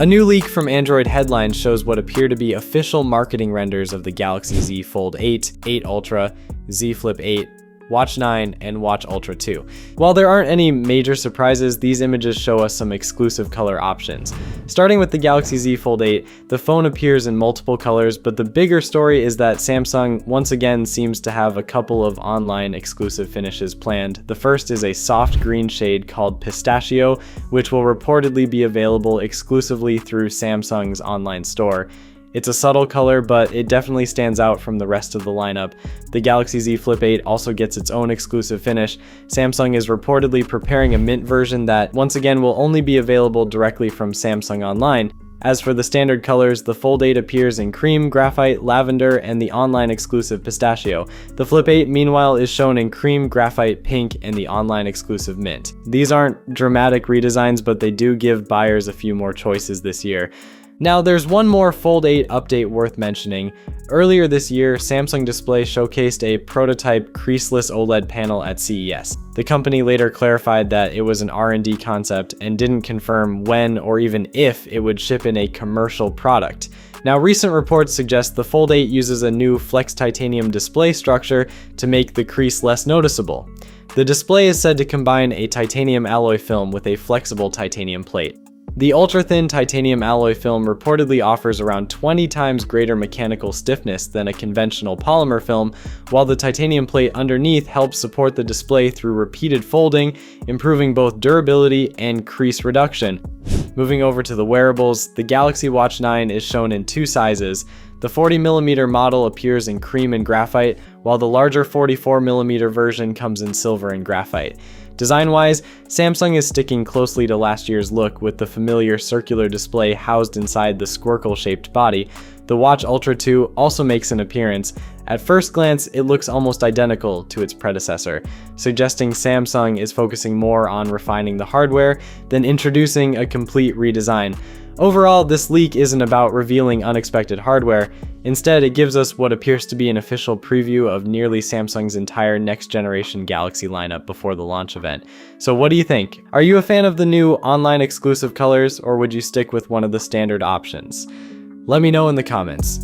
A new leak from Android Headlines shows what appear to be official marketing renders of the Galaxy Z Fold 8, 8 Ultra, Z Flip 8, Watch 9, and Watch Ultra 2. While there aren't any major surprises, these images show us some exclusive color options. Starting with the Galaxy Z Fold 8, the phone appears in multiple colors, but the bigger story is that Samsung once again seems to have a couple of online exclusive finishes planned. The first is a soft green shade called Pistachio, which will reportedly be available exclusively through Samsung's online store. It's a subtle color, but it definitely stands out from the rest of the lineup. The Galaxy Z Flip 8 also gets its own exclusive finish. Samsung is reportedly preparing a mint version that, once again, will only be available directly from Samsung Online. As for the standard colors, the Fold 8 appears in cream, graphite, lavender, and the online exclusive pistachio. The Flip 8, meanwhile, is shown in cream, graphite, pink, and the online exclusive mint. These aren't dramatic redesigns, but they do give buyers a few more choices this year. Now, there's one more Fold 8 update worth mentioning. Earlier this year, Samsung Display showcased a prototype creaseless OLED panel at CES. The company later clarified that it was an R&D concept and didn't confirm when or even if it would ship in a commercial product. Now, recent reports suggest the Fold 8 uses a new flex titanium display structure to make the crease less noticeable. The display is said to combine a titanium alloy film with a flexible titanium plate. The ultra-thin titanium alloy film reportedly offers around 20 times greater mechanical stiffness than a conventional polymer film, while the titanium plate underneath helps support the display through repeated folding, improving both durability and crease reduction. Moving over to the wearables, the Galaxy Watch 9 is shown in two sizes. The 40mm model appears in cream and graphite, while the larger 44mm version comes in silver and graphite. Design-wise, Samsung is sticking closely to last year's look with the familiar circular display housed inside the squircle-shaped body. The Watch Ultra 2 also makes an appearance. At first glance, it looks almost identical to its predecessor, suggesting Samsung is focusing more on refining the hardware than introducing a complete redesign. Overall, this leak isn't about revealing unexpected hardware. Instead, it gives us what appears to be an official preview of nearly Samsung's entire next-generation Galaxy lineup before the launch event. So what do you think? Are you a fan of the new online exclusive colors, or would you stick with one of the standard options? Let me know in the comments.